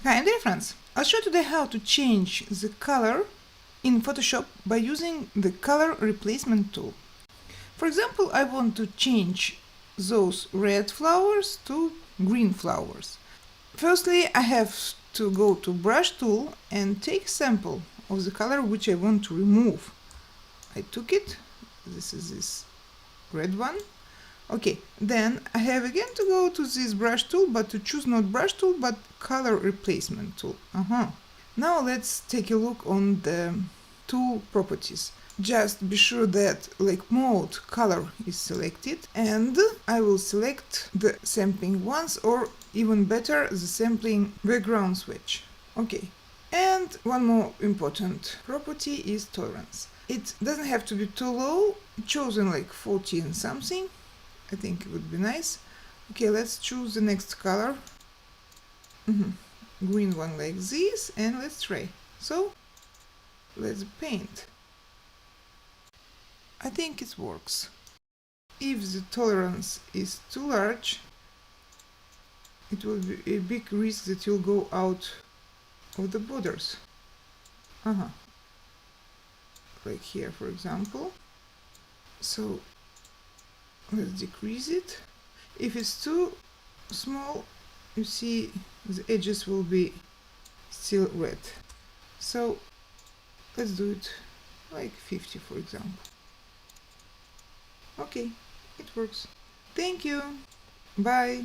Hi, dear friends! I'll show you today how to change the color in Photoshop by using the color replacement tool. For example, I want to change those red flowers to green flowers. Firstly, I have to go to brush tool and take sample of the color which I want to remove. I took it. This is this red one. Okay, then I have again to go to this brush tool, but to choose not brush tool, but color replacement tool. Now let's take a look on the tool properties. Just be sure that lake mode color is selected, and I will select the sampling once, or even better, the sampling background switch. Okay, and one more important property is tolerance. It doesn't have to be too low, chosen like 14 something. I think it would be nice. Okay, let's choose the next color. Green one like this, and let's try. So, let's paint. I think it works. If the tolerance is too large, it will be a big risk that you'll go out of the borders. Like here, for example. So, let's decrease it. If it's too small, you see the edges will be still red. So let's do it like 50, for example. Okay, it works. Thank you. Bye.